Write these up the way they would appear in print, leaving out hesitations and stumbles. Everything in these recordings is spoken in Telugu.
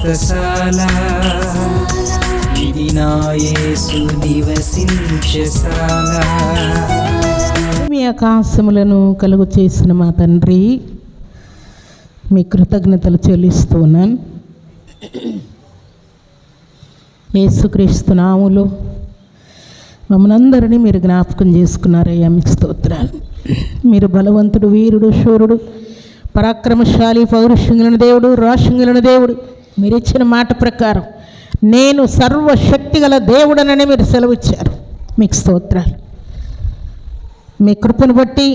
వ్రతశాల ఇది నా యేసు నివసించశాల. మీ ఆకాశములను కలుగు చేసిన మా తండ్రి, మీ కృతజ్ఞతలు చెల్లిస్తున్నాను. యేసుక్రీస్తు నామములో మమ్మల్ని అందరినీ మీరు జ్ఞాపకం చేసుకున్నారయ్యా, మీకు స్తోత్రాలు. మీరు బలవంతుడు, వీరుడు, శూరుడు, పరాక్రమశాలి, పౌరుషంగులను దేవుడు, రాశంగులను దేవుడు. మీరు ఇచ్చిన మాట ప్రకారం నేను సర్వశక్తిగల దేవుడనని మీరు సెలవిచ్చారు. మీకు స్తోత్రాలు. మీ కృపను బట్టి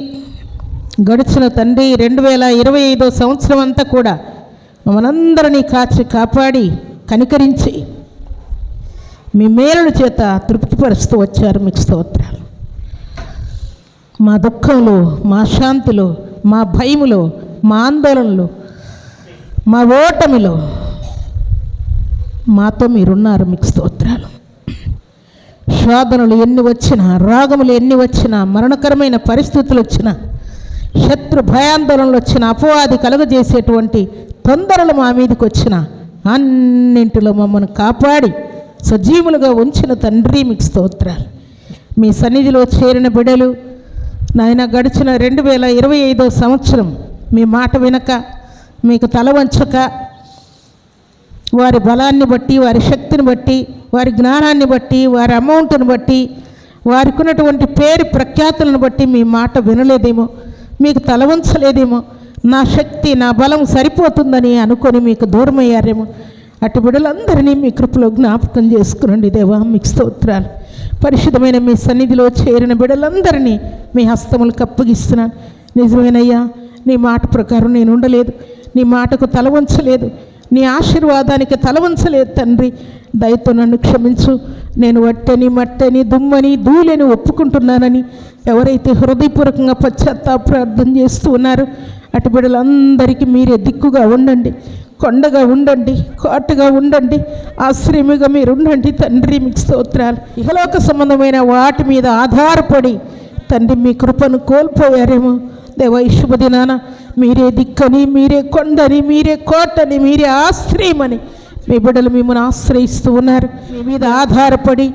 గడిచిన తండ్రి 2025 సంవత్సరం అంతా కూడా మమ్మల్ని కాచి కాపాడి కనికరించి మీ మేలుల చేత తృప్తిపరుస్తూ వచ్చారు. మీకు స్తోత్రాలు. మా దుఃఖంలో, మా శాంతిలో, మా భయములో, మా ఆందోళనలో, మా ఓటమిలో మాతో మీరున్నారు. మీకు స్తోత్రాలు. శోధనలు ఎన్ని వచ్చినా, రాగములు ఎన్ని వచ్చినా, మరణకరమైన పరిస్థితులు వచ్చినా, శత్రు భయాందోళనలు వచ్చిన, అపవాది కలుగజేసేటువంటి తొందరలు మా మీదకి వచ్చిన అన్నింటిలో మమ్మల్ని కాపాడి సజీవులుగా ఉంచిన తండ్రి, మీకు స్తోత్రాలు. మీ సన్నిధిలో చేరిన బిడ్డలు నాయన గడిచిన 2025 సంవత్సరం మీ మాట వినక, మీకు తల వంచక, వారి బలాన్ని బట్టి, వారి శక్తిని బట్టి, వారి జ్ఞానాన్ని బట్టి, వారి అమౌంట్ని బట్టి, వారికి ఉన్నటువంటి పేరు ప్రఖ్యాతులను బట్టి మీ మాట వినలేదేమో, మీకు తల వంచలేదేమో, నా శక్తి, నా బలం సరిపోతుందని అనుకొని మీకు దూరమయ్యారేమో. అటు బిడ్డలందరినీ మీ కృపలో జ్ఞాపకం చేసుకునండి దేవా, మీకు స్తోత్రాలు. పరిశుద్ధమైన మీ సన్నిధిలో చేరిన బిడ్డలందరినీ మీ హస్తములకు అప్పగిస్తున్నాను. నిజమేనయ్యా, నీ మాట ప్రకారం నేను ఉండలేదు, నీ మాటకు తల వంచలేదు, నీ ఆశీర్వాదానికి తల వంచలేదు తండ్రి. దయతో నన్ను క్షమించు. నేను వట్టని, మట్టని, దుమ్మని, ధూళిని ఒప్పుకుంటున్నానని ఎవరైతే హృదయపూర్వకంగా పశ్చాత్తాప చేస్తూ ఉన్నారో అటు బిడ్డలందరికీ మీరే దిక్కుగా ఉండండి, కొండగా ఉండండి, కోటగా ఉండండి, ఆశ్రయముగా మీరు ఉండండి తండ్రి. మీకు స్తోత్రాలు. ఇహలోక సంబంధమైన వాటి మీద ఆధారపడి తండ్రి మీ కృపను కోల్పోయారేమో దేవా. ఈ శుభదినాన మీరే దిక్కని, మీరే కొండని, మీరే కోటని, మీరే ఆశ్రయమని మీ బిడ్డలు మిమ్మల్ని ఆశ్రయిస్తూ ఉన్నారు. మీ మీద ఆధారపడి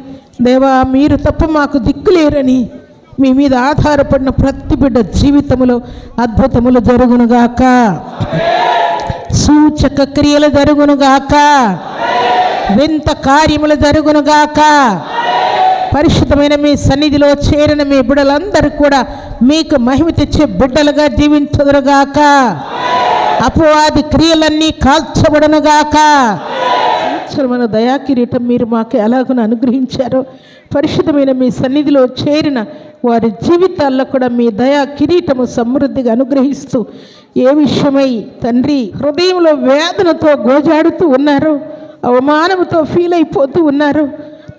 దేవా, మీరు తప్ప మాకు దిక్కులేరని మీ మీద ఆధారపడిన ప్రతి బిడ్డ జీవితంలో అద్భుతములు జరుగునుగాక, సూచక క్రియలు జరుగునుగాక, వింత కార్యములు జరుగునుగాక. పరిశుద్ధమైన మీ సన్నిధిలో చేరిన మీ బిడ్డలందరూ కూడా మీకు మహిమ తెచ్చే బిడ్డలుగా జీవించదురుగాక. అపవాది క్రియలన్నీ కాల్చబడునుగాక. మన దయాకిరీటం మీరు మాకు ఎలాగో అనుగ్రహించారో పరిశుద్ధమైన మీ సన్నిధిలో చేరిన వారి జీవితాల్లో కూడా మీ దయా కిరీటము సమృద్ధిగా అనుగ్రహిస్తూ ఏ విషయమై తండ్రి హృదయంలో వేదనతో గోజాడుతూ ఉన్నారు, అవమానంతో ఫీల్ అయిపోతూ ఉన్నారు,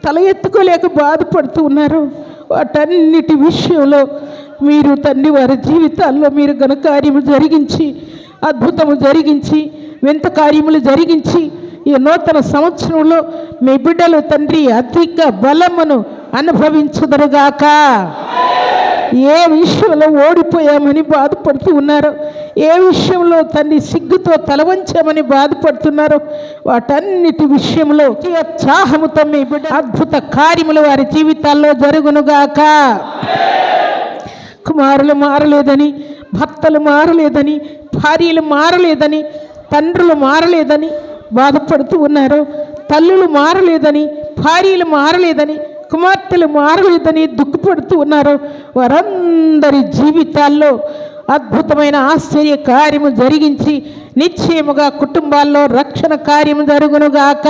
తల ఎత్తుకోలేక బాధపడుతూ ఉన్నారు, వాటన్నిటి విషయంలో మీరు తండ్రి వారి జీవితాల్లో మీరు ఘనకార్యము జరిగించి, అద్భుతము జరిగించి, వింత కార్యములు జరిగించి ఈ నూతన సంవత్సరంలో మీ బిడ్డలు తండ్రి అధిక బలమును అనుభవించుదరుగాక. ఏ విషయంలో ఓడిపోయామని బాధపడుతూ ఉన్నారో, ఏ విషయంలో తండ్రి సిగ్గుతో తలవంచామని బాధపడుతున్నారో వాటన్నిటి విషయంలో ఉత్సాహముతో మీ బిడ్డ అద్భుత కార్యములు వారి జీవితాల్లో జరుగునుగాక. కుమారులు మారలేదని, భర్తలు మారలేదని, భార్యలు మారలేదని, తండ్రులు మారలేదని బాధపడుతూ ఉన్నారు, తల్లులు మారలేదని, భార్యలు మారలేదని, కుమార్తెలు మారలేదని దుఃఖపడుతూ ఉన్నారు. వారందరి జీవితాల్లో అద్భుతమైన ఆశ్చర్య కార్యము జరిగించి నిశ్చయముగా కుటుంబాల్లో రక్షణ కార్యము జరుగునుగాక.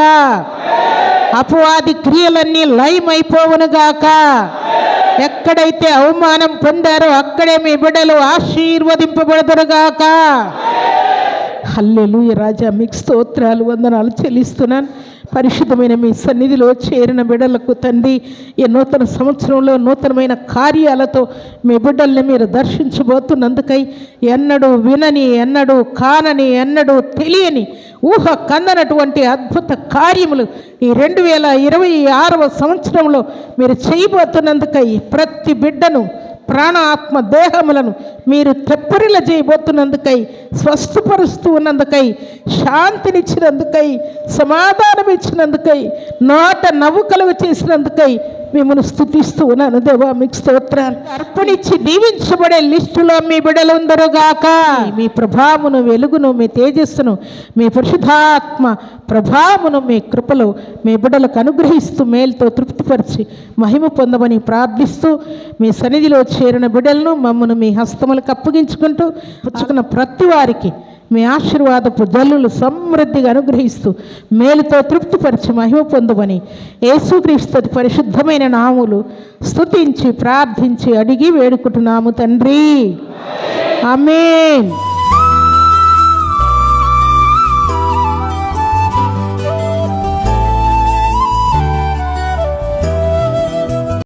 అపవాది క్రియలన్నీ లయమైపోవునుగాక. ఎక్కడైతే అవమానం పొందారో అక్కడే మీ బిడ్డలు ఆశీర్వదింపబడుదురుగాక. హల్లెలూయా రాజా, మీకు స్తోత్రాలు, వందనాలు చెల్లిస్తున్నాను. పరిశుద్ధమైన మీ సన్నిధిలో చేరిన బిడ్డలకు తండ్రి ఈ నూతన సంవత్సరంలో నూతనమైన కార్యాలతో మీ బిడ్డల్ని మీరు దర్శించబోతున్నందుకై ఎన్నడూ వినని, ఎన్నడూ కానని, ఎన్నడూ తెలియని, ఊహ కందనటువంటి అద్భుత కార్యములు ఈ 2026వ సంవత్సరంలో మీరు చేయబోతున్నందుకై ప్రతి బిడ్డను ప్రాణ ఆత్మ దేహములను మీరు తెప్పరిల చేయబోతున్నందుకై, స్వస్థపరుస్తూ ఉన్నందుకై, శాంతినిచ్చినందుకై, సమాధానం ఇచ్చినందుకై, నోట నవ్వు కలుగు చేసినందుకై మిమ్మల్ని స్తుతిస్తూ ఉన్నాను దేవా. మీకు స్తోత్రాలు. అర్పణించి దీవించబడే లిస్టులో మీ బిడ్డలందరూగాక. మీ ప్రభావమును, వెలుగును, మీ తేజస్సును, మీ పరిశుద్ధాత్మ ప్రభావమును, మీ కృపలు మీ బిడ్డలకు అనుగ్రహిస్తూ మేలుతో తృప్తిపరిచి మహిమ పొందమని ప్రార్థిస్తూ, మీ సన్నిధిలో చేరిన బిడ్డలను మమ్మను మీ హస్తములకు అప్పగించుకుంటూ పుచ్చుకున్న ప్రతి వారికి మీ ఆశీర్వాదపు జల్లులు సమృద్ధిగా అనుగ్రహిస్తూ మేలుతో తృప్తిపరిచి మహిమ పొందమని యేసుక్రీస్తు పరిశుద్ధమైన నామములు స్తుతించి ప్రార్థించి అడిగి వేడుకుంటున్నాము తండ్రి. ఆమేన్.